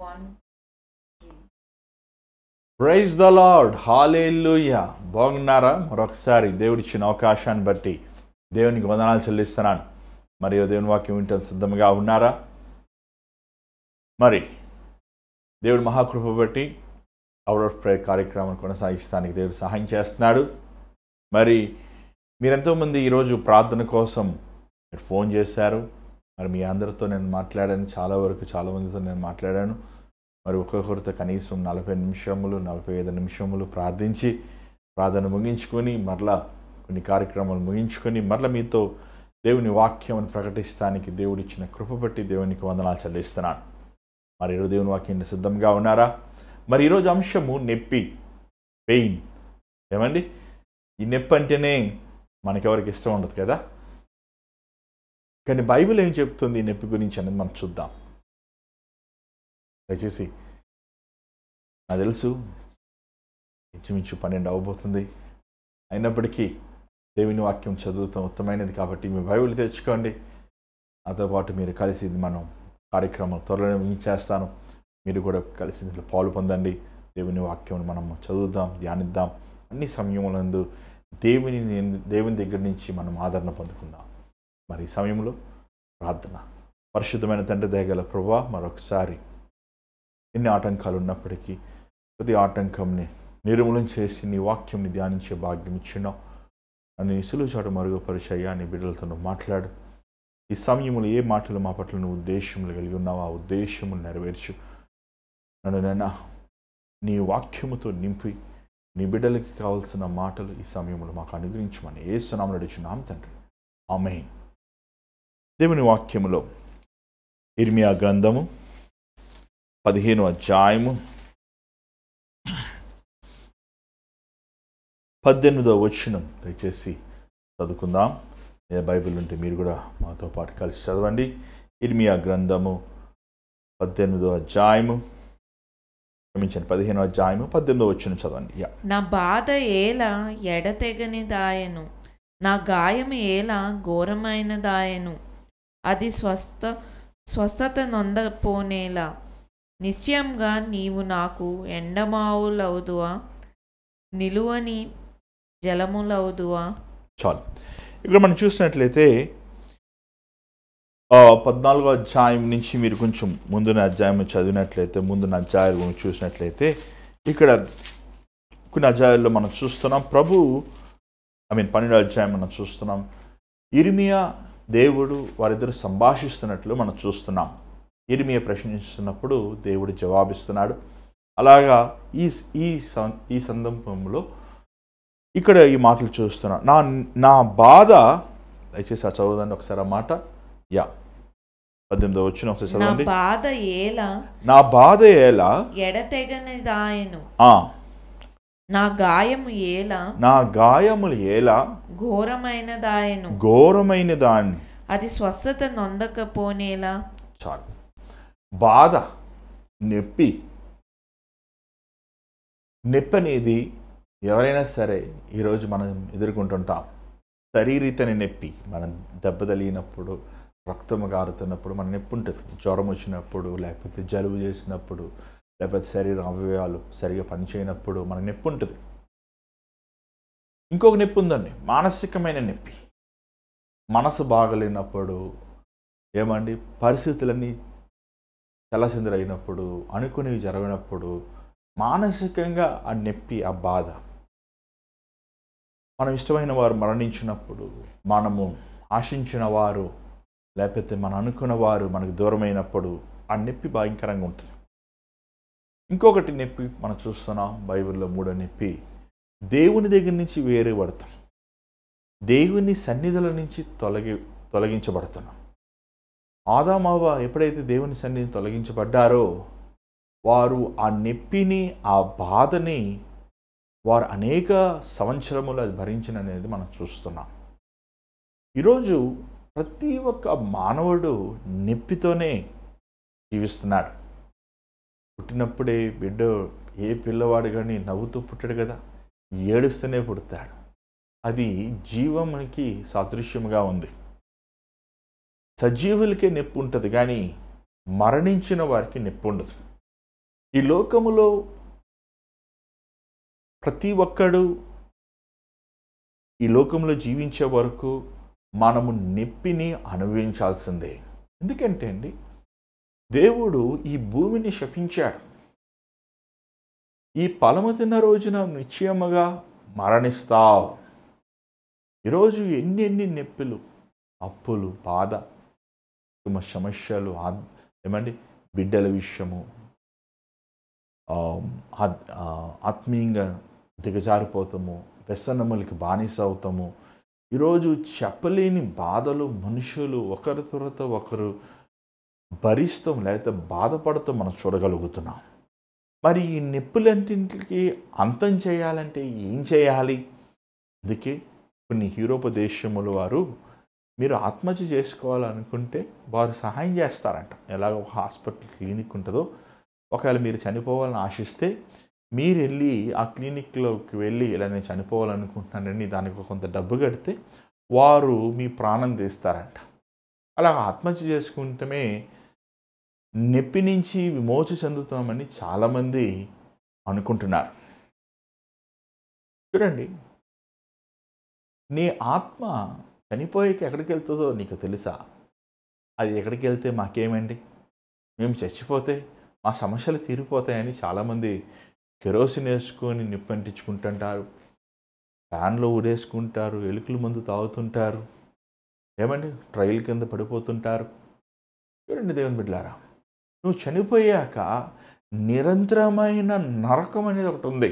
1. Praise the lord, హల్లెలూయా. బాగున్నారా? మరొకసారి దేవుడిచ్చిన అవకాశాన్ని బట్టి దేవునికి వందనాలు చెల్లిస్తున్నాను. మరియు దేవుని వాక్యం వింటాను సిద్ధంగా ఉన్నారా? మరి దేవుడి మహాకృప బట్టి అవర్ ఆఫ్ ప్రేయర్ కార్యక్రమం కొనసాగిస్తానికి దేవుడు సహాయం చేస్తున్నాడు. మరి మీరెంతోమంది ఈరోజు ప్రార్థన కోసం మీరు ఫోన్ చేశారు. మరి మీ అందరితో నేను మాట్లాడాను, చాలా మందితో నేను మాట్లాడాను. మరి ఒక్కొక్కరితో కనీసం 40 నిమిషములు 45 నిమిషములు ప్రార్థన ముగించుకొని మరలా కొన్ని కార్యక్రమాలు ముగించుకొని మరలా మీతో దేవుని వాక్యం ప్రకటిస్తానికి దేవుడు ఇచ్చిన కృప బట్టి దేవునికి వందనాలు చెల్లిస్తున్నాను. మరి ఈరోజు దేవుని వాక్యాన్ని సిద్ధంగా ఉన్నారా? మరి ఈరోజు అంశము నొప్పి, పెయిన్. ఏమండి, ఈ నొప్పి అంటేనే మనకెవరికి ఇష్టం ఉండదు కదా. కానీ బైబిల్ ఏం చెప్తుంది ఈ నొప్పి గురించి అనేది మనం చూద్దాం. దయచేసి, నాకు తెలుసు ఇంచుమించు 12 అవ్వబోతుంది, అయినప్పటికీ దేవుని వాక్యం చదువుతాం ఉత్తమైనది కాబట్టి మీ బైబిల్ తెచ్చుకోండి. నాతో పాటు మీరు కలిసి మనం కార్యక్రమం త్వరలో ముగించేస్తాను. మీరు కూడా కలిసి ఇందులో పాలు పొందండి. దేవుని వాక్యం మనం చదువుదాం, ధ్యానిద్దాం. అన్ని సమయములందు దేవుని దగ్గర నుంచి మనం ఆదరణ పొందుకుందాం. మరి ఈ సమయంలో ప్రార్థన. పరిశుద్ధమైన తండ్రి దయగల ప్రభువా, మరొకసారి ఎన్ని ఆటంకాలు ఉన్నప్పటికీ ప్రతి ఆటంకంని నిర్మూలన చేసి నీ వాక్యంని ధ్యానించే భాగ్యం ఇచ్చినావు. నన్ను నీ సులువు చాటు మరుగుపరిచయ్యా, నీ బిడ్డలతో నువ్వు మాట్లాడు. ఈ సమయంలో ఏ మాటలు మా పట్ల నువ్వు ఉద్దేశములు కలిగి ఉన్నావు, ఆ ఉద్దేశములు నెరవేర్చు. నన్ను నీ వాక్యముతో నింపి నీ బిడ్డలకి కావాల్సిన మాటలు ఈ సమయంలో మాకు అనుగ్రహించమని యేసు నామములో అడుగుచున్నాం తండ్రి, ఆమేన్. దేవుని వాక్యములో ఇర్మియా గ్రంథము 15వ అధ్యాయము 18వ వచనం దయచేసి చదువుకుందాం. బైబిల్ ఉంటే మీరు కూడా మాతో పాటు కలిసి చదవండి. ఇర్మియా గ్రంథము 15వ అధ్యాయము 15వ అధ్యాయము 18వ వచనం చదవండి. నా బాధ ఏలా ఎడతెగనిదాయను, నా గాయం ఏలా ఘోరమైనదాయను. అది స్వస్థత నొందపోనేలా. నిశ్చయంగా నీవు నాకు ఎండమావులవుదువా, నిలువని జలములవుదువా. చాలు. ఇక్కడ మనం చూసినట్లయితే 14వ అధ్యాయం నుంచి మీరు కొంచెం ముందున్న అధ్యాయం చదివినట్లయితే, ముందున్న అధ్యాయాలు చూసినట్లయితే ఇక్కడ కొన్ని అధ్యాయాల్లో మనం చూస్తున్నాం 12వ అధ్యాయం మనం చూస్తున్నాం. ఇర్మియా దేవుడు వారిద్దరు సంభాషిస్తున్నట్లు మనం చూస్తున్నాం. ఇర్మియా ప్రశ్నిస్తున్నప్పుడు దేవుడు జవాబిస్తున్నాడు. అలాగా ఈ సందర్భంలో ఇక్కడ ఈ మాటలు చూస్తున్నాం. నా బాధ, దయచేసి ఆ చదవదండి ఒకసారి ఆ మాట. 18వ వచనం ఒకసారి చదవండి. నా బాధ ఏలా ఎడతెగనిదాయను, నా గాయములు ఏలా ఘోరమైన దాన్ని. అది స్వస్థత నొందకపోనేలా. చాలు. బాధ, నొప్పి అనేది ఎవరైనా సరే ఈరోజు మనం ఎదుర్కొంటుంటాం. శరీరీతని నొప్పి, మనం దెబ్బ తగిలినప్పుడు, రక్తం గారుతున్నప్పుడు మన నొప్పి ఉంటుంది. జ్వరం వచ్చినప్పుడు, లేకపోతే జలుబు చేసినప్పుడు, లేకపోతే శరీర అవయవాలు సరిగా పనిచేయనప్పుడు మన నొప్పి ఉంటుంది. ఇంకొక నొప్పి ఉందండి, మానసికమైన నొప్పి. మనసు బాగలేనప్పుడు, ఏమండి, పరిస్థితులన్నీ చల్లసిందరైనప్పుడు, అనుకునేవి జరగనప్పుడు మానసికంగా ఆ నొప్పి, ఆ బాధ. మనం ఇష్టమైన వారు మరణించినప్పుడు, మనము ఆశించిన వారు లేకపోతే మనం అనుకున్న వారు మనకు దూరమైనప్పుడు ఆ నొప్పి భయంకరంగా ఉంటుంది. ఇంకొకటి నొప్పి మనం చూస్తున్నాం బైబిల్లో, 3వ నొప్పి, దేవుని దగ్గర నుంచి వేరే పడతాం, దేవుని సన్నిధుల నుంచి తొలగించబడుతున్నాం. ఆదాము అవ్వ ఎప్పుడైతే దేవుని సన్నిధిని తొలగించబడ్డారో వారు ఆ నొప్పిని, ఆ బాధని వారు అనేక సంవత్సరములు అది భరించిననేది మనం చూస్తున్నాం. ఈరోజు ప్రతి ఒక్క మానవుడు నొప్పితోనే జీవిస్తున్నాడు. పుట్టినప్పుడే బిడ్డ, ఏ పిల్లవాడు కానీ నవ్వుతూ పుట్టాడు కదా, ఏడుస్తూనే పుడతాడు. అది జీవమునికి సాదృశ్యముగా ఉంది. సజీవులకే నొప్పి ఉంటుంది, కానీ మరణించిన వారికి నొప్పి ఉండదు. ఈ లోకములో ప్రతి ఒక్కడు ఈ లోకంలో జీవించే వరకు మనము నొప్పిని అనుభవించాల్సిందే. ఎందుకంటే అండి, దేవుడు ఈ భూమిని శపించాడు. ఈ ఫలము తిన్న రోజున నిశ్చయముగా మరణిస్తావు. ఈరోజు ఎన్ని నొప్పులు, అప్పులు, బాధ, సమస్యలు, ఏమండి బిడ్డల విషయము, ఆత్మీయంగా దిగజారిపోతాము, వ్యసనములకి బానిస అవుతాము. ఈరోజు చెప్పలేని బాధలు మనుషులు ఒకరి తర్వాత ఒకరు భరిస్తాం, లేకపోతే బాధపడుతూ మనం చూడగలుగుతున్నాం. మరి ఈ నొప్పులన్నింటికి అంతం చేయాలంటే ఏం చేయాలి? అందుకే కొన్ని యూరోప్ దేశముల వారు మీరు ఆత్మహత్య చేసుకోవాలనుకుంటే వారు సహాయం చేస్తారంట. ఎలాగ ఒక హాస్పిటల్ క్లినిక్ ఉంటుందో, ఒకవేళ మీరు చనిపోవాలని ఆశిస్తే మీరు వెళ్ళి ఆ క్లినిక్లోకి వెళ్ళి ఇలా నేను చనిపోవాలనుకుంటున్నానని దానికి కొంత డబ్బు కడితే వారు మీ ప్రాణం తీస్తారంట. అలా ఆత్మహత్య చేసుకుంటమే నొప్పి నుంచి విమోచన చెందుతామని చాలామంది అనుకుంటున్నారు. చూడండి, నీ ఆత్మ చనిపోయాక ఎక్కడికి వెళ్తుందో నీకు తెలుసా? అది ఎక్కడికి వెళ్తే మాకేమండి, మేము చచ్చిపోతే మా సమస్యలు తీరిపోతాయని చాలామంది కెరోసిన్ వేసుకొని నిప్పంటించుకుంటుంటారు, ఫ్యాన్లో ఊడేసుకుంటారు, ఎలుకల మందు తాగుతుంటారు, ఏమండి ట్రైల్ కింద పడిపోతుంటారు. చూడండి దేవుని బిడ్డలారా, నువ్వు చనిపోయాక నిరంతరమైన నరకం అనేది ఒకటి ఉంది.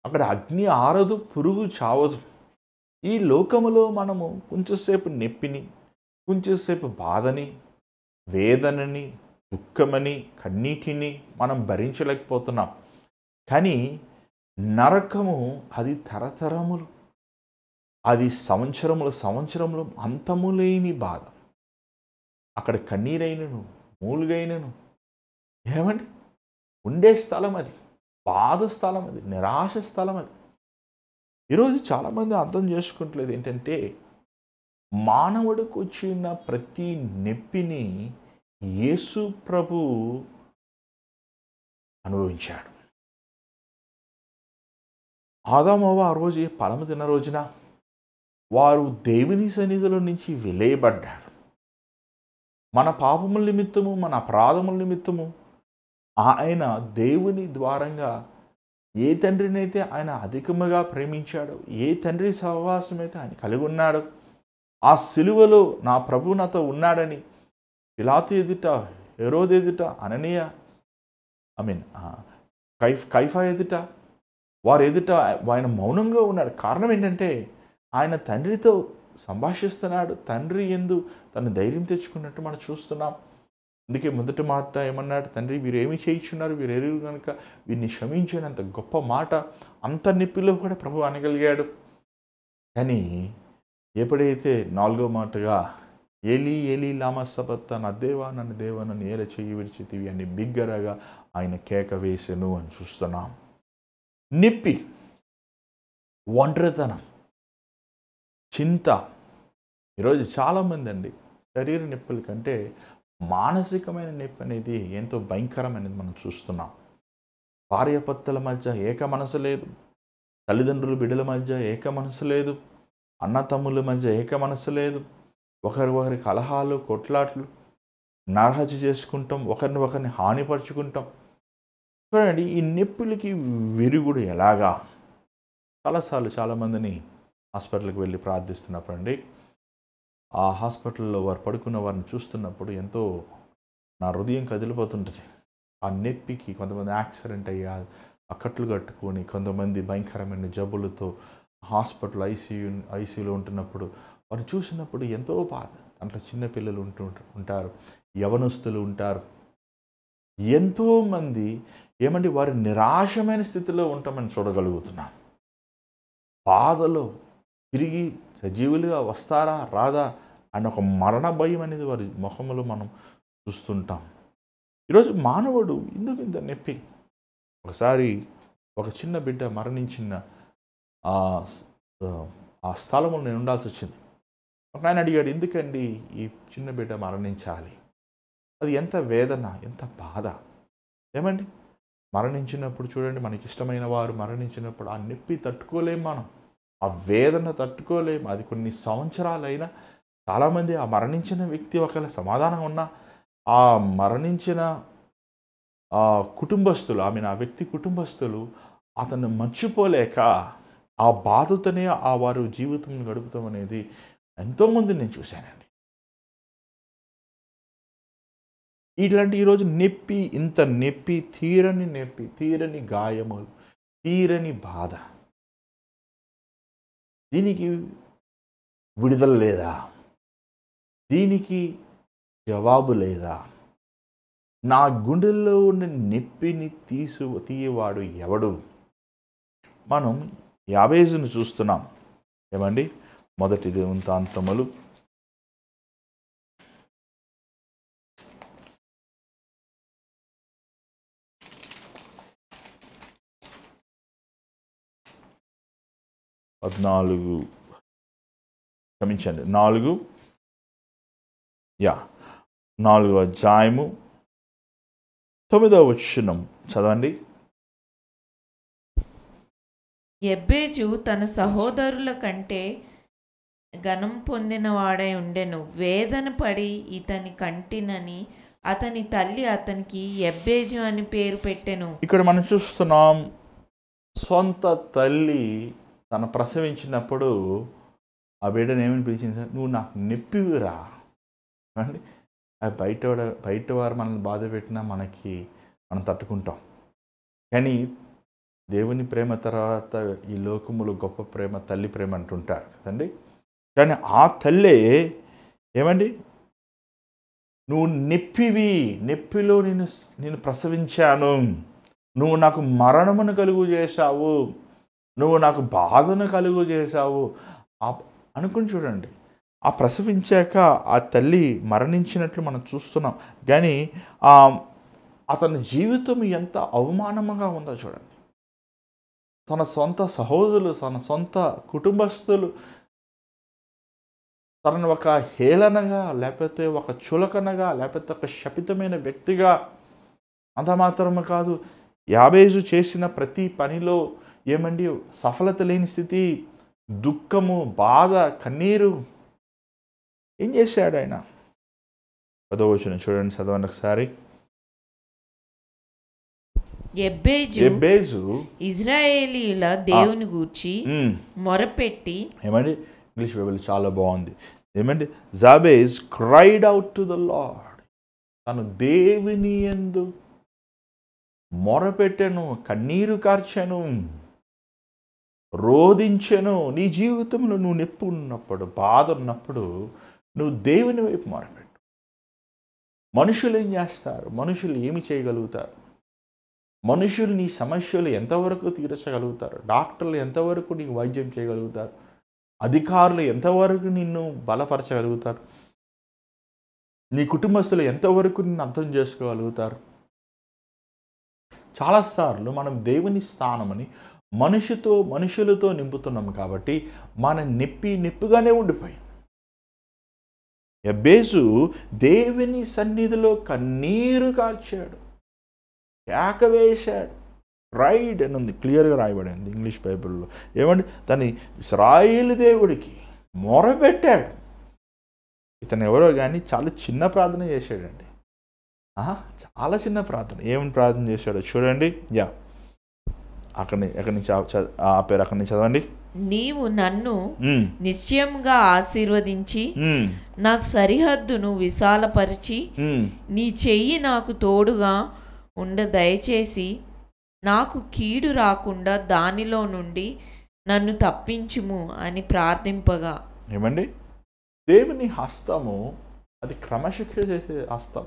అక్కడ అగ్ని ఆరదు, పురుగు చావదు. ఈ లోకములో మనము కొంచెంసేపు నొప్పిని, కొంచెంసేపు బాధని, వేదనని, దుఃఖమని, కన్నీటిని మనం భరించలేకపోతున్నాం. కానీ నరకము అది తరతరములు, అది సంవత్సరములు అంతము లేని బాధ. అక్కడ కన్నీరైనను, మూలుగైనను, ఏమండి ఉండే స్థలం అది, బాధ స్థలం అది, నిరాశ స్థలం అది. ఈరోజు చాలామంది అర్థం చేసుకుంటలేదు ఏంటంటే, మానవుడికి వచ్చిన ప్రతి నొప్పిని యేసు ప్రభు అనుభవించాడు. ఆదాము అవ్వ ఆ రోజు ఫలము తిన్న రోజున వారు దేవుని సన్నిధిలో నుంచి వెలేయబడ్డారు. మన పాపముల నిమిత్తము, మన అపరాధముల నిమిత్తము ఆయన దేవుని ద్వారంగా ఏ తండ్రినైతే ఆయన అధికముగా ప్రేమించాడో, ఏ తండ్రి సహవాసం అయితే ఆయన కలిగి ఉన్నాడో, ఆ సిలువలో నా ప్రభు నాతో ఉన్నాడని పిలాతు ఎదుట, హెరోదు ఎదుట, అననీయ కైఫా ఎదుట, వారు ఎదుట ఆయన మౌనంగా ఉన్నాడు. కారణం ఏంటంటే ఆయన తండ్రితో సంభాషిస్తున్నాడు. తండ్రి యందు తను ధైర్యం తెచ్చుకున్నట్టు మనం చూస్తున్నాం. అందుకే మొదటి మాట ఏమన్నాడు? తండ్రి వీరు ఏమి చేయించున్నారు, వీరు ఎరువు కనుక వీరిని క్షమించినంత గొప్ప మాట అంత నొప్పిలో కూడా ప్రభు అనగలిగాడు. కానీ ఎప్పుడైతే నాలుగో మాటగా ఏలీ ఏలీ లామా సబక్తానీ, నా దేవా నన్ను ఏల చెయ్యి విడిచితివి అని బిగ్గరగా ఆయన కేక వేసెను అని చూస్తున్నాం. నొప్పి, ఒంటరితనం, చింత. ఈరోజు చాలామంది అండి శరీర నొప్పుల కంటే మానసికమైన నొప్పి అనేది ఎంతో భయంకరమైనది మనం చూస్తున్నాం. భార్యాభర్తల మధ్య ఏక మనసు లేదు, తల్లిదండ్రులు బిడ్డల మధ్య ఏక మనసు లేదు, అన్నతమ్ముల మధ్య ఏక మనసు లేదు, ఒకరి కలహాలు, కొట్లాట్లు, నరహత్య చేసుకుంటాం, ఒకరిని హానిపరుచుకుంటాం. చూడండి, ఈ నొప్పులకి విరుగుడు ఎలాగా? చాలాసార్లు చాలామందిని హాస్పిటల్కి వెళ్ళి ప్రార్థిస్తున్నప్పుడు అండి, ఆ హాస్పిటల్లో వారు పడుకున్న వారిని చూస్తున్నప్పుడు ఎంతో నా హృదయం కదిలిపోతుంటుంది. ఆ నొప్పికి కొంతమంది యాక్సిడెంట్ అయ్యి కట్లు కట్టుకొని, కొంతమంది భయంకరమైన జబ్బులతో హాస్పిటల్ ఐసీయూలో ఉంటున్నప్పుడు వారిని చూసినప్పుడు ఎంతో బాధ. దాంట్లో చిన్నపిల్లలు ఉంటారు, యవనస్తులు ఉంటారు. ఎంతోమంది ఏమండి వారి నిరాశమైన స్థితిలో ఉంటామని చూడగలుగుతున్నాం. బాధలో తిరిగి సజీవులుగా వస్తారా రాదా అని ఒక మరణ భయం అనేది వారి ముఖంలో మనం చూస్తుంటాం. ఈరోజు మానవుడు ఎందుకు ఇంత నొప్పి? ఒకసారి ఒక చిన్న బిడ్డ మరణించిన ఆ స్థలంలో నేను ఉండాల్సి వచ్చింది. ఒక ఆయన అడిగాడు, ఎందుకండి ఈ చిన్న బిడ్డ మరణించాలి? అది ఎంత వేదన, ఎంత బాధ. ఏమండి మరణించినప్పుడు చూడండి, మనకి ఇష్టమైన వారు మరణించినప్పుడు ఆ నొప్పి తట్టుకోలేం, మనం ఆ వేదన తట్టుకోలేం. అది కొన్ని సంవత్సరాలైనా చాలామంది ఆ మరణించిన వ్యక్తి ఒకవేళ సమాధానం ఉన్నా ఆ మరణించిన కుటుంబస్తులు, ఆ వ్యక్తి కుటుంబస్తులు అతన్ని మర్చిపోలేక ఆ బాధతోనే వారు జీవితం గడుపుతాం అనేది ఎంతోమంది నేను చూశానండి. ఇట్లాంటి ఈరోజు నొప్పి, ఇంత నొప్పి, తీరని గాయములు, తీరని బాధ, దీనికి విడుదల లేదా? దీనికి జవాబు లేదా? నా గుండెల్లో ఉన్న నొప్పిని తీయవాడు ఎవడు? మనం యాబేజును చూస్తున్నాం. ఏమండి, మొదటి వృత్తాంతములు 14 క్షమించండి 4 అధ్యాయము 9వ వచనం చదవండి. యెబ్బేజు తన సహోదరుల కంటే ఘనం పొందినవాడై ఉండెను. వేదన పడి ఇతని కంటినని అతని తల్లి అతనికి యెబ్బేజు అని పేరు పెట్టెను. ఇక్కడ మనం చూస్తున్నాం, సొంత తల్లి తను ప్రసవించినప్పుడు ఆ బిడ్డను ఏమని పిలిచింది? నువ్వు నాకు నొప్పివిరా అండి. అది బయట వారు మనల్ని బాధ పెట్టినా మనం తట్టుకుంటాం. కానీ దేవుని ప్రేమ తర్వాత ఈ లోకములు గొప్ప ప్రేమ తల్లి ప్రేమ అంటుంటారు కదండి. కానీ ఆ తల్లే ఏమండి, నువ్వు నొప్పిలో నేను ప్రసవించాను, నువ్వు నాకు మరణమును కలుగు చేశావు, నువ్వు నాకు బాధను కలుగు చేశావు అనుకుని చూడండి. ఆ ప్రసవించాక ఆ తల్లి మరణించినట్లు మనం చూస్తున్నాం. కానీ అతని జీవితం ఎంత అవమానంగా ఉందో చూడండి. తన సొంత సహోదరులు, తన సొంత కుటుంబస్తులు తనను ఒక హేళనగా, లేకపోతే ఒక చులకనగా, లేకపోతే ఒక శపితమైన వ్యక్తిగా, అంత మాత్రమే కాదు, యాబేజు చేసిన ప్రతి పనిలో ఏమండి సఫలత లేని స్థితి, దుఃఖము, బాధ, కన్నీరు. ఏం చేశాడు ఆయన? 10వ వచనం చూడండి, చదవండి ఒకసారి. యెబ్బేజు ఇశ్రాయేలీయుల దేవుని గూర్చి మొరపెట్టి, ఏమండి ఇంగ్లీష్ బైబిల్ చాలా బాగుంది. ఏమండి Jabez cried out to the Lord. తను దేవుని యందు మొరపెట్టెను, కన్నీరు కార్చెను, రోధించెను. నీ జీవితంలో నువ్వు నొప్పి ఉన్నప్పుడు, బాధ ఉన్నప్పుడు నువ్వు దేవుని వైపు మొరపెట్టు. మనుషులు ఏం చేస్తారు? మనుషులు ఏమి చేయగలుగుతారు? మనుషులు నీ సమస్యలు ఎంతవరకు తీర్చగలుగుతారు? డాక్టర్లు ఎంతవరకు నీకు వైద్యం చేయగలుగుతారు? అధికారులు ఎంతవరకు నిన్ను బలపరచగలుగుతారు? నీ కుటుంబస్తులు ఎంతవరకు నిన్ను అర్థం చేసుకోగలుగుతారు? చాలాసార్లు మనం దేవుని స్థానమని మనుషులతో నింపుతున్నాం కాబట్టి మన నొప్పిగానే ఉండిపోయింది. యెబ్బేజు దేవుని సన్నిధిలో కన్నీరు కార్చాడు, కేక వేశాడు. రైడ్ అని ఉంది, క్లియర్గా రాయబడింది ఇంగ్లీష్ బైబిల్లో. ఏమంటే తను ఇశ్రాయేలు దేవుడికి మొరపెట్టాడు. ఇతను ఎవరో కానీ చాలా చిన్న ప్రార్థన చేశాడండి. చాలా చిన్న ప్రార్థన. ఏమని ప్రార్థన చేశాడో చూడండి. అక్కడి నుంచి చదవండి. నీవు నన్ను నిశ్చయంగా ఆశీర్వదించి నా సరిహద్దును విశాలపరిచి నీ చెయ్యి నాకు తోడుగా ఉండ దయచేసి నాకు కీడు రాకుండా దానిలో నుండి నన్ను తప్పించుము అని ప్రార్థింపగా. ఏమండి, దేవుని హస్తము అది క్రమశిక్ష చేసే హస్తం,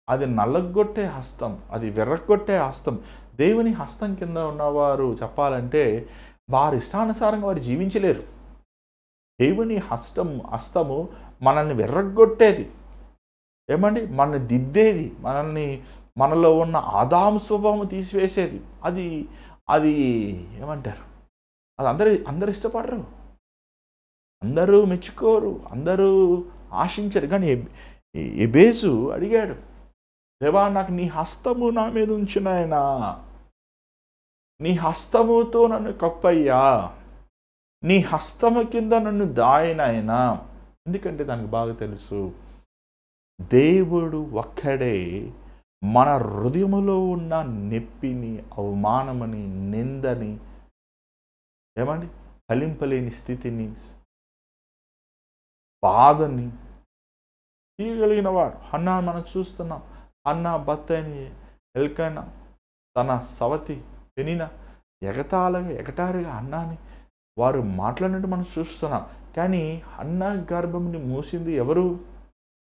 అది నల్లగొట్టే హస్తం, అది వెర్రగొట్టే హస్తం. దేవుని హస్తం కింద ఉన్నవారు చెప్పాలంటే వారి ఇష్టానుసారంగా వారు జీవించలేరు. దేవుని హస్తము మనల్ని వెర్రగొట్టేది, ఏమండి మనల్ని దిద్దేది, మనలో ఉన్న ఆదాము స్వభావం తీసివేసేది. అది ఏమంటారు, అది అందరు ఇష్టపడరు, అందరూ మెచ్చుకోరు, అందరూ ఆశించరు. కానీ యెబ్బేజు అడిగాడు, దేవా నాకు నీ హస్తము నా మీద ఉంచు నాయనా, నీ హస్తముతో నన్ను కప్పయ్యా, నీ హస్తము కింద నన్ను దాయనాయనా. ఎందుకంటే దానికి బాగా తెలుసు, దేవుడు ఒక్కడే మన హృదయములో ఉన్న నొప్పిని, అవమానమని, నిందని, ఏమండి ఫలింపలేని స్థితిని, బాధని తీయగలిగిన వాడు. హన్నా మనం చూస్తున్నాం, హన్నా భర్త అని ఎల్కైనా తన సవతి పెనిన ఎగటారిగా అన్నాని వారు మాట్లాడినట్టు మనం చూస్తున్నాం. కానీ హన్నా గర్భంని మూసింది ఎవరు?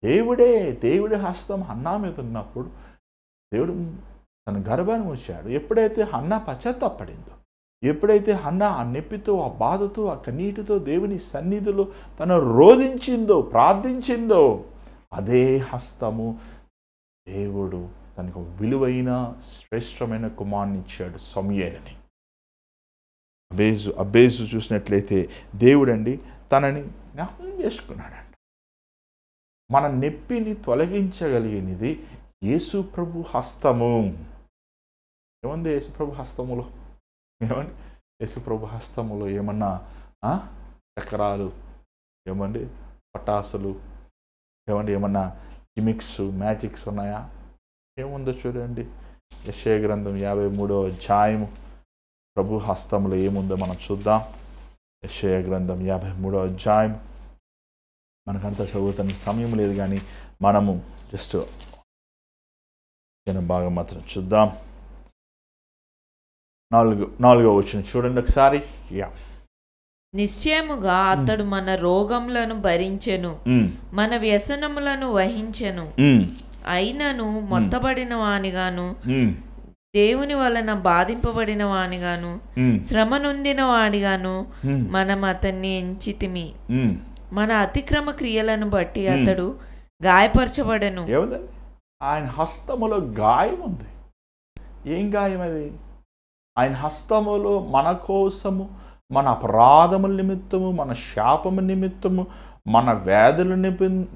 దేవుడే. దేవుడి హస్తం హన్నా మీద ఉన్నప్పుడు దేవుడు తన గర్భాన్ని మూసాడు. ఎప్పుడైతే హన్నా పశ్చాత్తాపడిందో, ఎప్పుడైతే హన్నా ఆ నొప్పితో, ఆ బాధతో, ఆ కన్నీటితో దేవుని సన్నిధిలో తను రోధించిందో, ప్రార్థించిందో, అదే హస్తము దేవుడు తనకు విలువైన శ్రేష్టమైన కుమారుని ఇచ్చాడు, సమూయేలుని. అబ్బేజు చూసినట్లయితే దేవుడండి తనని జ్ఞాపకం చేసుకున్నాడంట. మన నొప్పిని తొలగించగలిగినది యేసు ప్రభు హస్తము. ఏముంది యేసు ప్రభు హస్తములో? ఏమండి యేసు ప్రభు హస్తములో ఏమన్నా చక్రాలు, ఏమండి పటాసులు, ఏమండి ఏమన్నా గిమిక్స్, మ్యాజిక్స్ ఉన్నాయా? ఏముందో చూడండి. యెషయా గ్రంథం 53వ అధ్యాయము ప్రభు హస్తములో ఏముందో మనం చూద్దాం. యెషయా గ్రంథం 53వ అధ్యాయం. మనకంతా చదువుతున్న సమయం లేదు, కానీ మనము జస్ట్ బాగా మాత్రం చూద్దాం. 4వ వచనం చూడండి ఒకసారి. నిశ్చయముగా అతడు మన రోగములను భరించెను, మన వ్యసనములను వహించెను. అయినను మొత్తబడిన వానిగాను, దేవుని వలన బాధింపబడిన వానిగాను, శ్రమ నొందిన వాడిగాను మనం అతన్ని ఎంచితిమి. మన అతిక్రమ క్రియలను బట్టి అతడు గాయపరచబడెను. ఆయన హస్తములో గాయం ఉంది. ఏం గాయం అది? ఆయన హస్తములో మన కోసము, మన అపరాధముల నిమిత్తము, మన శాపము నిమిత్తము, మన వ్యాధుల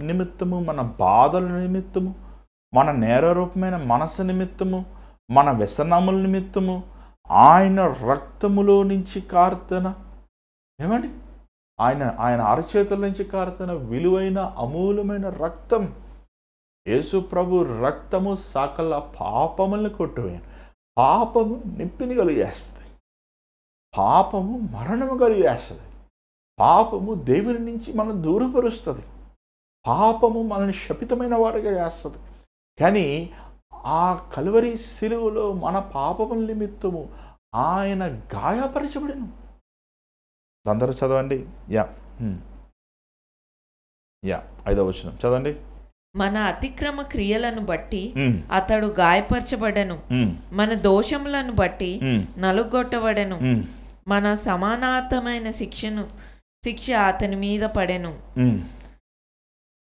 నిమిత్తము, మన బాధల నిమిత్తము, మన నేరరూపమైన మనసు నిమిత్తము, మన వ్యసనముల నిమిత్తము ఆయన రక్తములో నుంచి కారుతున్న, ఏమండి ఆయన అరచేతుల నుంచి కారుతున్న విలువైన అమూల్యమైన రక్తం, యేసు ప్రభు రక్తము సకల పాపములను కొట్టువేను. పాపము నొప్పిని కలిగేస్తుంది, పాపము మరణము కలిగేస్తుంది, పాపము దేవుని నుంచి మనం దూరపరుస్తుంది, పాపము మనల్ని శపితమైన వారిగా చేస్తుంది. కానీ ఆ కల్వరి శిలువలో మన పాపముల నిమిత్తము ఆయన గాయపరచబడెను. అందరూ చదవండి. 5వ వచనం చదవండి. మన అతిక్రమ క్రియలను బట్టి అతడు గాయపరచబడెను, మన దోషములను బట్టి నలుగొట్టబడెను. మన సమానార్థమైన శిక్ష అతని మీద పడెను.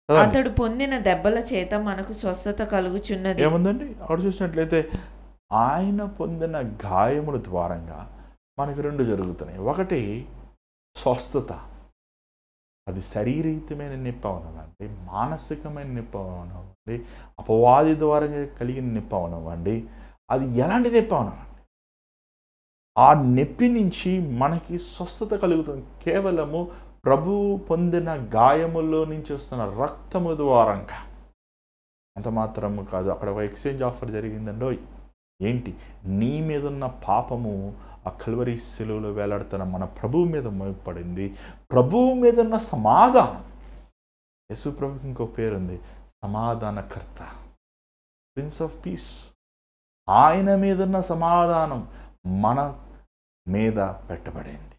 అతడు పొందిన దెబ్బల చేత మనకు స్వస్థత కలుగుచున్నది. ఏముందండి అక్కడ చూసినట్లయితే ఆయన పొందిన గాయముల ద్వారంగా మనకు 2 జరుగుతున్నాయి. ఒకటి స్వస్థత, అది శారీరకమైన నొప్పి అవనవ్వండి, మానసికమైన నొప్పి అవనవ్వండి, అపవాది ద్వారా కలిగిన నొప్పి అవనవ్వండి, అది ఎలాంటి నొప్పి అవనవ్వండి, ఆ నొప్పి నుంచి మనకి స్వస్థత కలుగుతుంది కేవలము ప్రభు పొందిన గాయముల్లో నుంచి వస్తున్న రక్తము ద్వారంగా. అంత మాత్రము కాదు, అక్కడ ఒక ఎక్స్చేంజ్ ఆఫర్ జరిగిందండో. ఏంటి? నీ మీద ఉన్న పాపము ఆ కల్వరి శిలువలో వేలాడుతున్న మన ప్రభువు మీద మోపబడింది. ప్రభువు మీద ఉన్న సమాధానం, యేసు ప్రభుకి ఇంకో పేరుంది, సమాధానకర్త, ప్రిన్స్ ఆఫ్ పీస్. ఆయన మీద ఉన్న సమాధానం మన మీద పెట్టబడింది.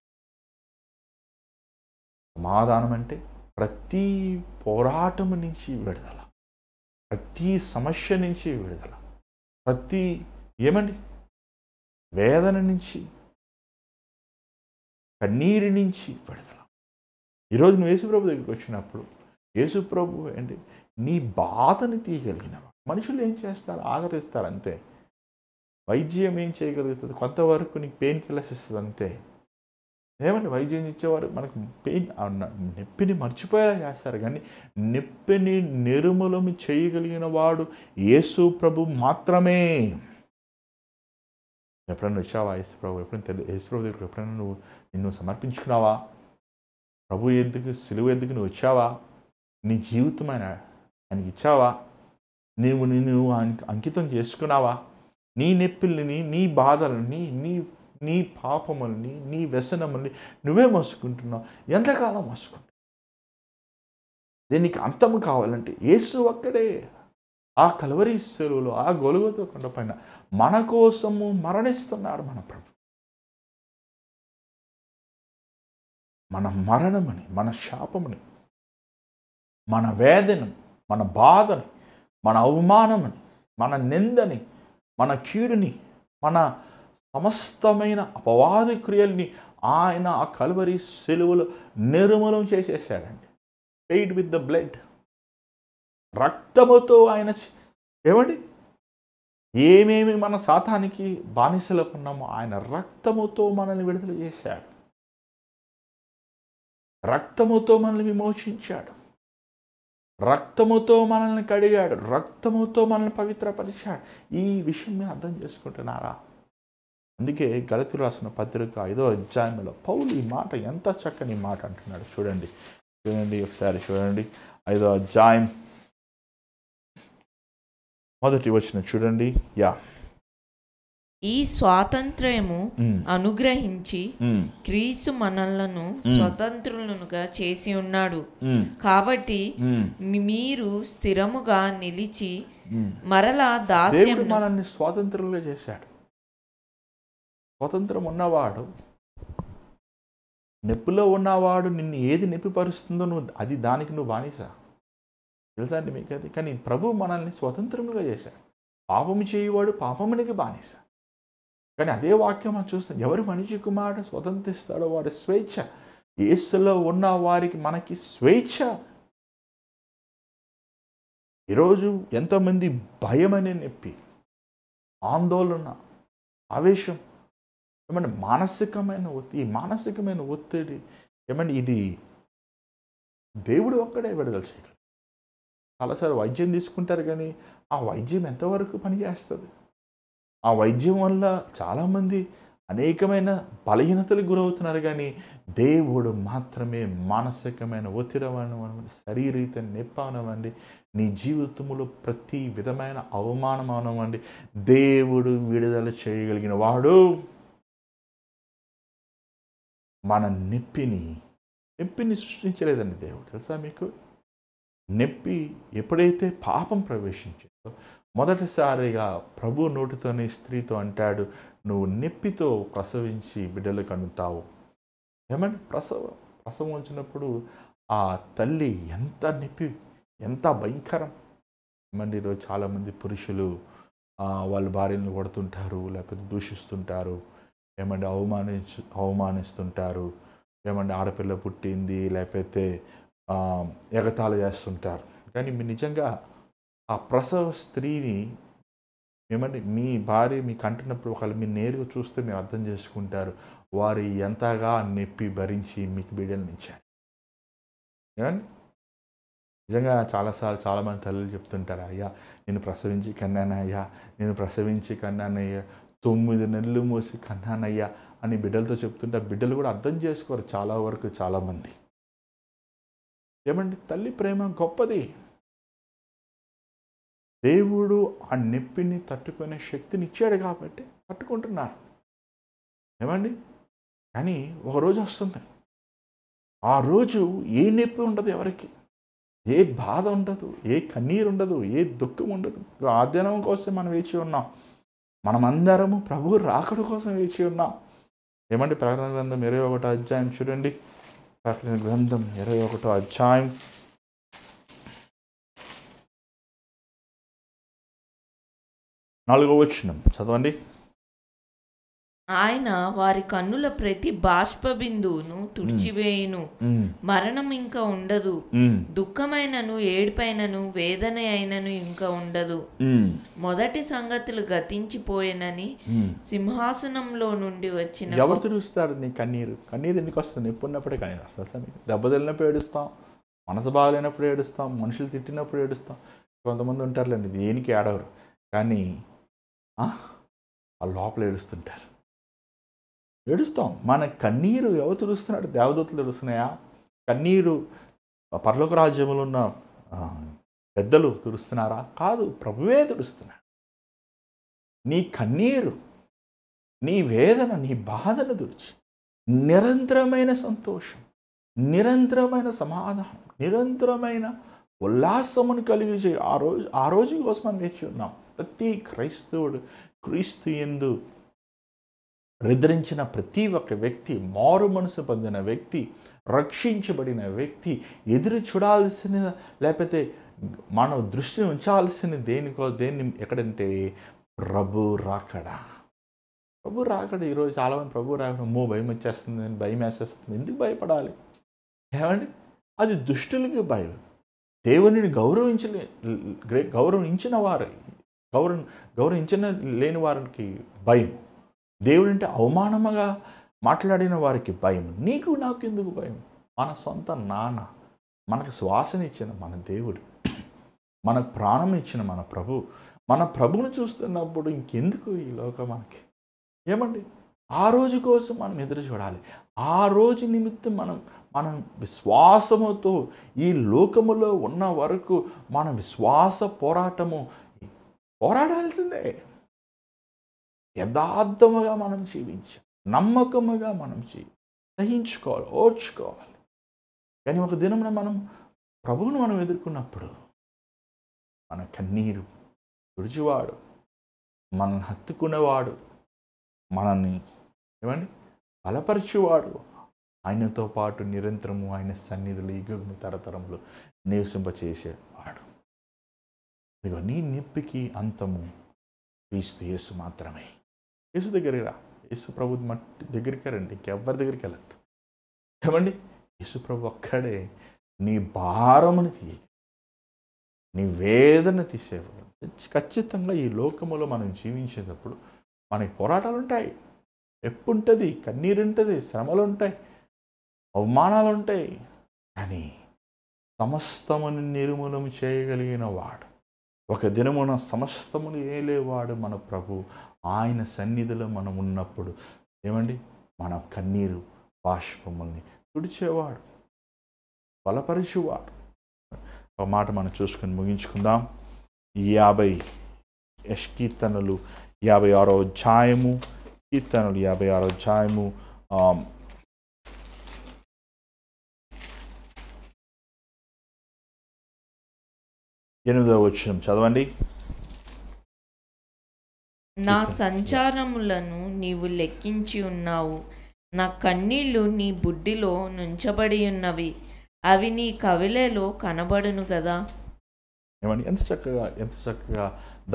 సమాధానం అంటే ప్రతి పోరాటం నుంచి విడుదల, ప్రతి సమస్య నుంచి విడుదల, ప్రతి ఏమండి వేదన నుంచి, కన్నీరు నుంచి విడుదల. ఈరోజు నువ్వు యేసుప్రభు దగ్గరికి వచ్చినప్పుడు యేసుప్రభు ఏంటి నీ బాధని తీయగలిగిన. మనుషులు ఏం చేస్తారు? ఆదరిస్తారు అంతే. వైద్యం ఏం చేయగలుగుతుంది? కొంతవరకు నీకు పెయిన్ కిల్లర్స్ ఇస్తుంది అంతే. ఏమండి వైద్యం ఇచ్చేవారు మనకు పెయిన్ నొప్పిని మర్చిపోయేలా చేస్తారు, కానీ నొప్పిని నిర్మూలం చేయగలిగిన వాడు యేసు ప్రభు మాత్రమే. ఎప్పుడైనా వచ్చావా యేసు ప్రభు? ఎప్పుడైనా యేసు ప్రభు దగ్గర ఎప్పుడైనా నిన్ను సమర్పించుకున్నావా? ప్రభు ఎందుకు సిలువ ఎందుకు నువ్వు వచ్చావా? నీ జీవితం ఆయనకి ఇచ్చావా? నిన్ను అంకితం చేసుకున్నావా? నీ నొప్పిల్ని, నీ బాధలని, నీ పాపముల్ని, నీ వ్యసనముల్ని నువ్వే మోసుకుంటున్నావు. ఎంతకాలం మోసుకుంటావు? దీనికి అంతము కావాలంటే యేసు ఒక్కడే ఆ కల్వరి శిలువలో, ఆ గొల్గొతా కొండపైన మన కోసము మరణిస్తున్నాడు. మన ప్రభు మన మరణమని, మన శాపముని, మన వేదనని, మన బాధని, మన అవమానమని, మన నిందని, మన కీడుని, మన సమస్తమైన అపవాది క్రియల్ని ఆయన ఆ కల్వరి శిలువలో నిర్మూలం చేసేసాడండి. Paid with the blood. రక్తముతో ఆయన ఏమండి ఏమేమి మన సాతానికి బానిసలకు ఉన్నామో ఆయన రక్తముతో మనల్ని విడుదల చేశాడు. రక్తముతో మనల్ని విమోచించాడు. రక్తముతో మనల్ని కడిగాడు. రక్తముతో మనల్ని పవిత్రపరిచాడు. ఈ విషయం మీరు అర్థం చేసుకుంటున్నారా? అందుకే గలతీయులకు రాసిన పత్రిక 5వ అధ్యాయంలో పౌలు ఈ మాట ఎంత చక్కని మాట అంటున్నాడు. చూడండి ఒకసారి చూడండి. 5వ అధ్యాయం 1వ వచనం చూడండి. ఈ స్వాతంత్ర్యము అనుగ్రహించి క్రీస్తు మనలను స్వతంత్రులుగా చేసి ఉన్నాడు. కాబట్టి మీరు స్థిరముగా నిలిచి మరలా దాస్యం మనల్ని స్వాతంత్రులుగా చేశాడు. స్వతంత్రం ఉన్నవాడు, నొప్పిలో ఉన్నవాడు నిన్ను ఏది నొప్పిపరుస్తుందో అది దానికి నువ్వు బానిస. తెలుసా అండి మీకు అది? కానీ ప్రభు మనల్ని స్వతంత్రములుగా చేశాడు. పాపము చేయవాడు పాపమునికి బానిస. కానీ అదే వాక్యం మనం చూస్తాం. ఎవరు మనిషి కుమారుడు స్వతంత్రిస్తాడో వాడు స్వేచ్ఛ. యేసులో ఉన్న వారికి మనకి స్వేచ్ఛ. ఈరోజు ఎంతమంది భయం అనే నొప్పి, ఆందోళన, ఆవేశం, ఏమంటే మానసికమైన ఒత్తిడి ఏమంటే ఇది దేవుడు ఒక్కడే విడుదల చేయగలరు. చాలాసార్లు వైద్యం తీసుకుంటారు, కానీ ఆ వైద్యం ఎంతవరకు పనిచేస్తుంది? ఆ వైద్యం వల్ల చాలామంది అనేకమైన బలహీనతలకు గురవుతున్నారు, కానీ దేవుడు మాత్రమే మానసికమైన ఒత్తిడి అవనివ్వండి, శారీరక నొప్పి అవనివ్వండి, నీ జీవితంలో ప్రతి విధమైన అవమానం అవనివ్వండి, దేవుడు విడుదల చేయగలిగిన వాడు. మన నొప్పిని సృష్టించలేదండి దేవుడు. తెలుసా మీకు? నొప్పి ఎప్పుడైతే పాపం ప్రవేశించిందో మొదటిసారిగా ప్రభు నోటితోనే స్త్రీతో అంటాడు, నువ్వు నొప్పితో ప్రసవించి బిడ్డలు కనుతావు. ఏమంటే ప్రసవం వచ్చినప్పుడు ఆ తల్లి ఎంత నొప్పి, ఎంత భయంకరం. ఏమంటే ఈరోజు చాలామంది పురుషులు వాళ్ళ భార్యలను కొడుతుంటారు, లేకపోతే దూషిస్తుంటారు, ఏమంటే అవమానిస్తుంటారు, ఏమంటే ఆడపిల్ల పుట్టింది లేకపోతే ఎగతాళి చేస్తుంటారు. కానీ మీరు నిజంగా ఆ ప్రసవ స్త్రీని ఏమంటే మీ భార్య మీకు అంటున్నప్పుడు ఒకవేళ మీరు నేరుగా చూస్తే మీరు అర్థం చేసుకుంటారు వారు ఎంతగా నొప్పి భరించి మీకు బిడ్డలను ఇచ్చారు. ఏమండి నిజంగా చాలామంది తల్లులు చెప్తుంటారు, అయ్యా నేను ప్రసవించి కన్నానయ్యా, నేను ప్రసవించి కన్నానయ్యా, 9 నెలలు మోసి కన్నానయ్యా అని బిడ్డలతో చెప్తుంటారు. బిడ్డలు కూడా అర్థం చేసుకోరు చాలా వరకు. చాలామంది ఏమండి తల్లి ప్రేమ గొప్పది. దేవుడు ఆ నొప్పిని తట్టుకునే శక్తిని ఇచ్చాడు కాబట్టి తట్టుకుంటున్నారు. ఏమండి కానీ ఒకరోజు వస్తుంది, ఆ రోజు ఏ నొప్పి ఉండదు, ఎవరికి ఏ బాధ ఉండదు, ఏ కన్నీరు ఉండదు, ఏ దుఃఖం ఉండదు. ఆ దినం కోసం మనం వేచి ఉన్నాం. మనమందరము ప్రభు రాకడ కోసం వేచి ఉన్నాం. ఏమండి ప్రకటన గ్రంథం 21వ అధ్యాయం చూడండి. ప్రకటన గ్రంథం 21వ అధ్యాయం 4వ వచనం చదవండి. ఆయన వారి కన్నుల ప్రతి బాష్ప బిందువును తుడిచివేయును. మరణం ఇంకా ఉండదు, దుఃఖమైనను ఏడుపైనను వేదన అయినను ఇంకా ఉండదు. మొదటి సంగతులు గతించిపోయినని సింహాసనంలో నుండి వచ్చిన. ఎవరు తుడుస్తారు నీ కన్నీరు? కన్నీరు ఎందుకు వస్తుంది? ఎప్పుడున్నప్పుడే కన్నీరు వస్తుంది సార్. దెబ్బ తగిలినప్పుడు ఏడుస్తాం, మనసు బాగాలేనప్పుడు ఏడుస్తాం, మనుషులు తిట్టినప్పుడు ఏడుస్తాం. కొంతమంది ఉంటారులేండి దేనికి ఏడవరు, కానీ ఆ లోపల ఏడుస్తుంటారు. ఏడుస్తాం. మన కన్నీరు ఎవరు తుడుస్తున్నాడు? దేవదూతలు తుడుస్తున్నాయా? కన్నీరు పరలోక రాజ్యములో ఉన్న పెద్దలు తుడుస్తున్నారా? కాదు, ప్రభువే తుడుస్తున్నాడు. నీ కన్నీరు, నీ వేదన, నీ బాధను తుడిచి నిరంతరమైన సంతోషం, నిరంతరమైన సమాధానం, నిరంతరమైన ఉల్లాసమును కలిగి ఆ రోజు కోసం మనం వేచి ఉన్నాం. ప్రతి క్రైస్తవుడు క్రీస్తు యందు నిద్రించిన ప్రతి ఒక్క వ్యక్తి, మారు మనసు పొందిన వ్యక్తి, రక్షించబడిన వ్యక్తి ఎదురు చూడాల్సిన, లేకపోతే మనం దృష్టిని ఉంచాల్సిన దేన్ని ఎక్కడంటే ప్రభు రాకడా. ప్రభు రాకడ. ఈరోజు చాలామంది ప్రభు రాకడ భయం వచ్చేస్తుంది అని భయం వేసేస్తుంది. ఎందుకు భయపడాలి? ఏమండి, అది దుష్టులకి భయం. దేవునిని గౌరవించిన వారి గౌరవించిన లేని వారికి భయం. దేవుడంటే అవమానముగా మాట్లాడిన వారికి భయం. నీకు నాకు ఎందుకు భయం? మన సొంత నాన్న, మనకు శ్వాసనిచ్చిన మన దేవుడు, మనకు ప్రాణం ఇచ్చిన మన ప్రభువును చూస్తున్నప్పుడు ఇంకెందుకు ఈ లోకం మనకి? ఏమండి, ఆ రోజు కోసం మనం ఎదురు చూడాలి. ఆ రోజు నిమిత్తం మనం విశ్వాసముతో ఈ లోకములో ఉన్న వరకు మన విశ్వాస పోరాడాల్సిందే. యథార్థముగా మనం జీవించాలి, నమ్మకముగా మనం సహించుకోవాలి, ఓర్చుకోవాలి. కానీ ఒక దినమున ప్రభువును మనం ఎదుర్కొన్నప్పుడు మన కన్నీరు తుడిచివాడు, మనల్ని హత్తుకునేవాడు, మనల్ని బలపరిచేవాడు, ఆయనతో పాటు నిరంతరము ఆయన సన్నిధులు యుగము తరతరములు నివసింపచేసేవాడు. ఇదిగో నీ నొప్పికి అంతము క్రీస్తు యేసు మాత్రమే. యేసు దగ్గరికి రా. యేసు ప్రభు దగ్గరికి రండి, ఇంకెవ్వరి దగ్గరికి వెళ్ళద్దు. ఏమండి, యేసు ప్రభు ఒక్కడే నీ భారమును నీ వేదన తీసేవాడు. ఖచ్చితంగా ఈ లోకములో మనం జీవించేటప్పుడు మనకి పోరాటాలు ఉంటాయి, ఎప్పుంటుంది, కన్నీరు ఉంటుంది, శ్రమలు ఉంటాయి, అవమానాలు ఉంటాయి. కానీ సమస్తమును నిర్మూలన చేయగలిగిన వాడు, ఒక దినమున సమస్తమును ఏలేవాడు మన ప్రభు. ఆయన సన్నిధిలో మనం ఉన్నప్పుడు మన కన్నీరు బాష్పముల్ని తుడిచేవాడు, బలపరిచేవాడు. ఒక మాట మనం చూసుకొని ముగించుకుందాం. 50 కీర్తనలు 56వ అధ్యాయము, కీర్తనలు 56వ అధ్యాయము 8వ వచనం చదవండి. నా సంచారములను నీవు లెక్కించి ఉన్నావు, నా కన్నీళ్లు నీ బుడ్డిలో నుంచబడి ఉన్నవి, అవి నీ కవిలలో కనబడును కదా. ఏమండి, ఎంత చక్కగా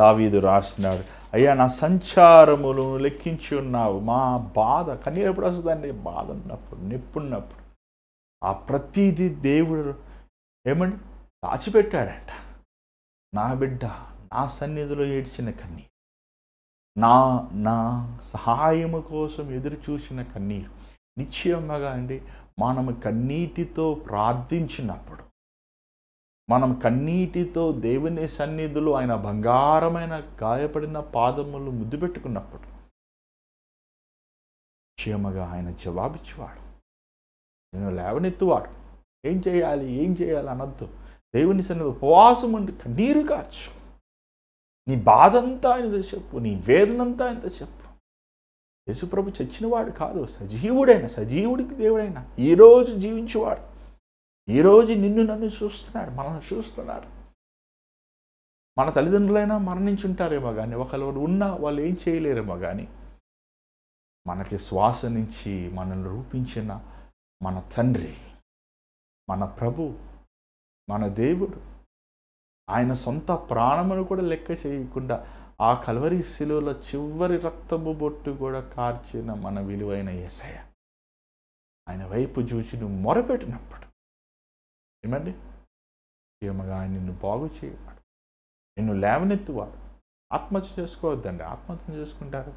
దావీదు రాస్తున్నాడు. అయ్యా, నా సంచారములను లెక్కించి ఉన్నావు. మా బాధ, కన్నీరు ఎప్పుడు వస్తుందండి? బాధ ఉన్నప్పుడు, నొప్పున్నప్పుడు. ఆ ప్రతిదీ దేవుడు దాచిపెట్టాడంట. నా బిడ్డ నా సన్నిధిలో ఏడ్చిన కన్నీరు, నా సహాయము కోసం ఎదురు చూసిన కన్నీరు. నిశ్చయముగా మనము కన్నీటితో ప్రార్థించినప్పుడు, మనం కన్నీటితో దేవుని సన్నిధిలో ఆయన బంగారమైన గాయపడిన పాదములు ముద్దు పెట్టుకున్నప్పుడు నిశ్చయముగా ఆయన జవాబిచ్చేవాడు, నేను లేవనెత్తువాడు. ఏం చేయాలి అనద్దు. దేవుని సన్నిధిలో ఉపవాసం ఉండి కన్నీరు కాచు. నీ బాధంతా ఆయనతో చెప్పు, నీ వేదనంతా ఆయనతో చెప్పు. యేసుప్రభు చచ్చినవాడు కాదు, సజీవుడికి దేవుడైనా ఈరోజు జీవించేవాడు. ఈరోజు నిన్ను నన్ను చూస్తున్నాడు, మనల్ని చూస్తున్నాడు. మన తల్లిదండ్రులైనా మరణించుంటారేమో కానీ, ఒకళ్ళు ఉన్నా వాళ్ళు ఏం చేయలేరేమో కానీ, మనకి శ్వాస నుంచి మనల్ని రూపించిన మన తండ్రి, మన ప్రభు, మన దేవుడు, ఆయన సొంత ప్రాణమును కూడా లెక్క చేయకుండా ఆ కల్వరి శిలువలో చివరి రక్తపు బొట్టు కూడా కార్చిన మన విలువైన యేసయ్య ఆయన వైపు చూచి నువ్వు మొరపెట్టినప్పుడు ఏమండి క్షేమగా ఆయన నిన్ను బాగు చేయవాడు, నిన్ను లేవనెత్తువాడు. ఆత్మహత్య చేసుకోవద్దండి. ఆత్మహత్య చేసుకుంటారు.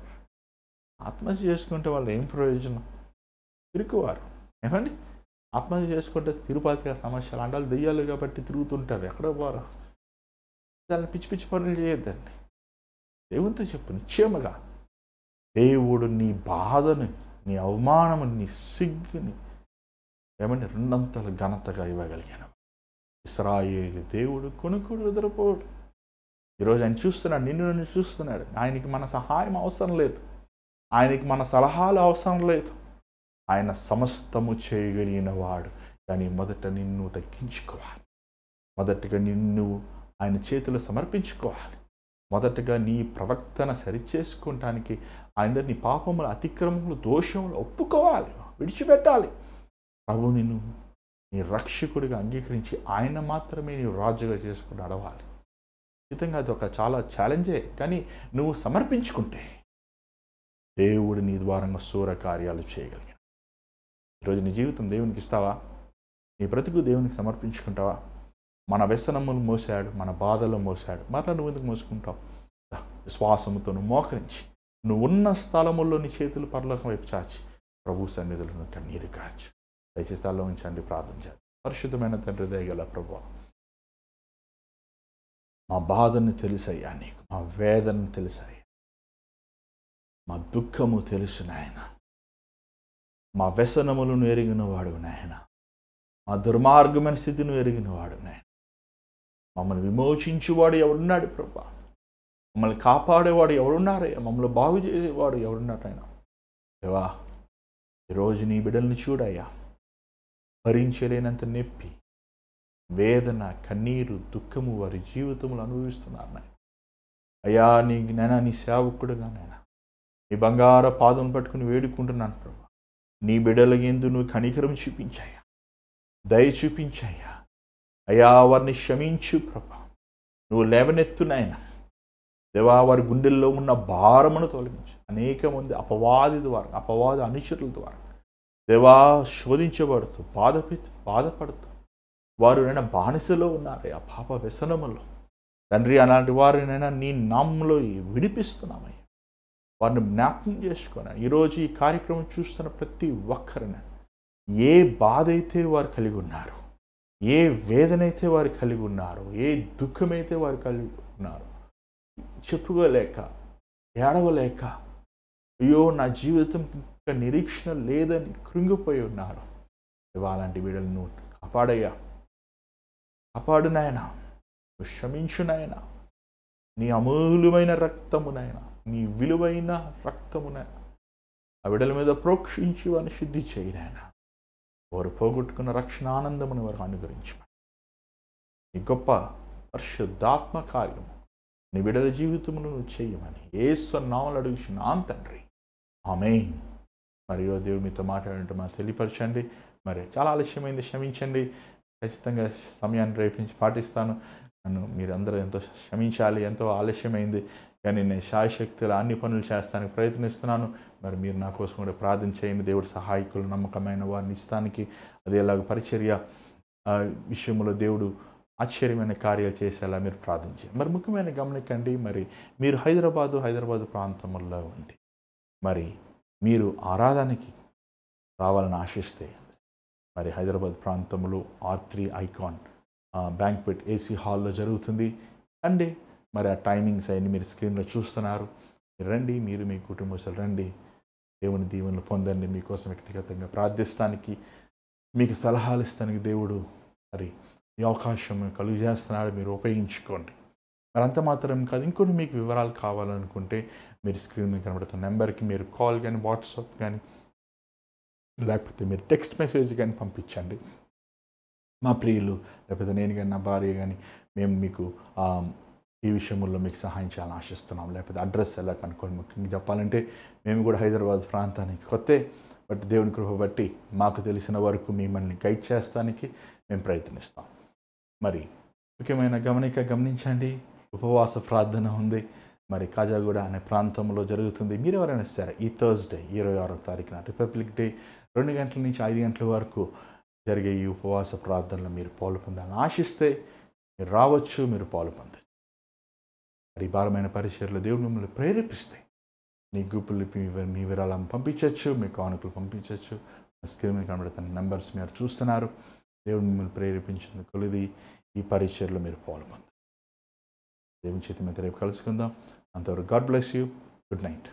ఆత్మహత్య చేసుకుంటే వాళ్ళు ఏం ప్రయోజనం? తిరుగువారు. ఏమండి ఆత్మహత్య చేసుకుంటే తిరుపతి సమస్యలు అంటే వాళ్ళు దెయ్యాలు కాబట్టి తిరుగుతుంటారు. ఎక్కడో పోరు. చాలా పిచ్చి పిచ్చి పనులు చేయొద్దండి. దేవునితో చెప్పు నిశ్చయముగా దేవుడు నీ బాధని, నీ అవమానము, నీ సిగ్గుని ఏమంటే రెండంతలు ఘనతగా ఇవ్వగలిగాను. ఇశ్రాయేలు దేవుడు కొనుక్కుడు నిద్రపోడు. ఈరోజు ఆయన చూస్తున్నాడు, నిన్ను చూస్తున్నాడు. ఆయనకి మన సహాయం అవసరం లేదు, ఆయనకి మన సలహాలు అవసరం లేదు. ఆయన సమస్తము చేయగలిగిన వాడు. కానీ మొదట నిన్ను తగ్గించుకోవాలి, మొదటగా నిన్ను ఆయన చేతిలో సమర్పించుకోవాలి, మొదటగా నీ ప్రవర్తన సరిచేసుకుంటానికి ఆయన నీ పాపములు, అతిక్రమములు, దోషములు ఒప్పుకోవాలి, విడిచిపెట్టాలి. ప్రభు నిన్ను నీ రక్షకుడిగా అంగీకరించి ఆయన మాత్రమే నీవు రాజుగా చేసుకుని నడవాలి. ఖచ్చితంగా అది ఒక చాలా ఛాలెంజే. కానీ నువ్వు సమర్పించుకుంటే దేవుడు నీ ద్వారంగా శూర కార్యాలు చేయగలిగాడు. ఈరోజు నీ జీవితం దేవునికి ఇస్తావా? నీ బ్రతుకు దేవునికి సమర్పించుకుంటావా? మన వ్యసనములు మోసాడు, మన బాధలు మోసాడు, మరలా నువ్వు ఎందుకు మోసుకుంటావు? విశ్వాసముతో నువ్వు మోకరించి నువ్వు ఉన్న స్థలముల్లో నీ చేతులు పరలోకం వైపు చాచి ప్రభు సన్నిధులను కన్నీరు కాచు. దయచేసి స్థలంలో ఉంచండి, ప్రార్థించాలి. పరిశుద్ధమైన తండ్రి దయగల ప్రభువా, మా బాధను తెలుసయ్యా, నీకు మా వేదన తెలుసయ్యా, మా దుఃఖము తెలుసు నాయన, మా వ్యసనములను ఎరిగిన వాడు నాయన, మా దుర్మార్గమైన స్థితిని ఎరిగిన వాడు నాయన. మమ్మల్ని విమోచించేవాడు ఎవడున్నాడు ప్రభా? మమ్మల్ని కాపాడేవాడు ఎవడున్నారయ్యా? మమ్మల్ని బాగు చేసేవాడు ఎవడున్నారైనా? దేవా, ఈరోజు నీ బిడ్డల్ని చూడయ్యా, భరించలేనంత నొప్పి, వేదన, కన్నీరు, దుఃఖము వారి జీవితంలో అనుభవిస్తున్నారు నాయన. అయ్యా నీ సేవకుడుగా నాయన నీ బంగారు పాదం పట్టుకుని వేడుకుంటున్నాను ప్రభా. నీ బిడ్డల యందు నువ్వు కనికరం చూపించాయా, దయ చూపించాయా అయ్యా, వారిని క్షమించు ప్రభా. నువ్వు లేవనెత్తు నాయన దేవా, వారి గుండెల్లో ఉన్న భారమును తొలగించు. అనేక మంది అపవాది ద్వారా, అపవాద అనుచరుల ద్వారా దేవా శోధించబడుతూ బాధపడుతూ వారు నైనా బానిసలో ఉన్నారయ్యా, పాప వ్యసనములో తండ్రి. అలాంటి వారినైనా నీ నామంలో విడిపిస్తున్నామయ్యా, వారిని జ్ఞాపకం చేసుకున్నా. ఈరోజు ఈ కార్యక్రమం చూస్తున్న ప్రతి ఒక్కరిని ఏ బాధ అయితే వారు కలిగి ఉన్నారు, ఏ వేదన అయితే వారు కలిగి ఉన్నారు, ఏ దుఃఖమైతే వారు కలిగి ఉన్నారు, చెప్పుకోలేక ఏడవలేక అయ్యో నా జీవితం ఇంకా నిరీక్షణ లేదని కృంగిపోయి ఉన్నారు. అలాంటి వీళ్ళని నువ్వు కాపాడయ్యా, కాపాడు నాయన, నువ్వు క్షమించు నాయన. నీ అమూల్యమైన రక్తమునైనా, నీ విలువైన రక్తమునైనా ఆ బిడ్డల మీద ప్రోక్షించి వారిని శుద్ధి చేయనైనా. వారు పోగొట్టుకున్న రక్షణ ఆనందమును వారు అనుగ్రహించమని నీ గొప్ప పరిశుద్ధాత్మ కార్యము నీ బిడ్డల జీవితమును నువ్వు చేయమని యేసు నామములో అడుగుచున్నాను తండ్రి, ఆమేన్. మరియు దేవుడు మీతో మాట్లాడంటే మాకు తెలియపరచండి. మరి చాలా ఆలస్యమైంది, క్షమించండి. ఖచ్చితంగా సమయాన్ని రేపు నుంచి పాటిస్తాను. నన్ను మీరందరూ ఎంతో క్షమించాలి, ఎంతో ఆలస్యమైంది. కానీ నేను శాయశక్తులు అన్ని పనులు చేస్తానికి ప్రయత్నిస్తున్నాను. మరి మీరు నా కోసం కూడా ప్రార్థన చేయండి. దేవుడు సహాయకులు, నమ్మకమైన వారిని ఇస్తానికి, అదేలాగ పరిచర్య విషయంలో దేవుడు ఆశ్చర్యమైన కార్యాలు చేసేలా మీరు ప్రార్థించండి. మరి ముఖ్యమైన గమనికండి, మరి మీరు హైదరాబాదు ప్రాంతంలో ఉంది, మరి మీరు ఆరాధనకి రావాలని ఆశిస్తే మరి హైదరాబాద్ ప్రాంతంలో R3 ఐకాన్ బ్యాంక్వెట్ AC హాల్లో జరుగుతుంది అండి. మరి ఆ టైమింగ్స్ అవన్నీ మీరు స్క్రీన్లో చూస్తున్నారు. రండి, మీరు మీ కుటుంబస్తులు రండి, దేవుని దీవెనలు పొందండి. మీకోసం వ్యక్తిగతంగా ప్రార్థిస్తానికి, మీకు సలహాలు ఇస్తానికి దేవుడు మరి ఈ అవకాశం కలుగు చేస్తున్నాడు. మీరు ఉపయోగించుకోండి. మరి అంత మాత్రం కాదు, ఇంకొన్ని మీకు వివరాలు కావాలనుకుంటే మీరు స్క్రీన్ మీద కనబడుతున్న నెంబర్కి మీరు కాల్ కానీ, వాట్సాప్ కానీ, లేకపోతే మీరు టెక్స్ట్ మెసేజ్ కానీ పంపించండి. మా ప్రియులు, లేకపోతే నేను కానీ, నా భార్య కానీ, మేము మీకు ఈ విషయంలో మీకు సహాయం చేయాలని ఆశిస్తున్నాం. లేకపోతే అడ్రస్ ఎలా కనుక్కొని, ముఖ్యంగా చెప్పాలంటే మేము కూడా హైదరాబాద్ ప్రాంతానికి కొత్తే, బట్ దేవుని కృప బట్టి మాకు తెలిసిన వరకు మిమ్మల్ని గైడ్ చేస్తానికి మేము ప్రయత్నిస్తాం. మరి ముఖ్యమైన గమనించండి, ఉపవాస ప్రార్థన ఉంది. మరి కాజాగూడ అనే ప్రాంతంలో జరుగుతుంది. మీరు ఎవరైనా సరే ఈ థర్స్డే 26వ తారీఖున రిపబ్లిక్ డే 2 గంటల నుంచి 5 గంటల వరకు జరిగే ఈ ఉపవాస ప్రార్థనలో మీరు పాలు పొందాలని ఆశిస్తే మీరు రావచ్చు, మీరు పాలు పొందచ్చు. మరి ఈ భారమైన పరిచర్లో దేవుడు మిమ్మల్ని ప్రేరేపిస్తే మీ గ్రూపులు మీ విరాళం పంపించవచ్చు, మీ కానుకలు పంపించవచ్చు. స్క్రీన్ మీద కనబడుతున్న నెంబర్స్ మీరు చూస్తున్నారు. దేవుడు మిమ్మల్ని ప్రేరేపించిన కొలిది ఈ పరిచర్లో మీరు పాలు పొందారు. దేవుని చేతి మీద రేపు కలుసుకుందాం. అంతవరకు God bless you. Good night.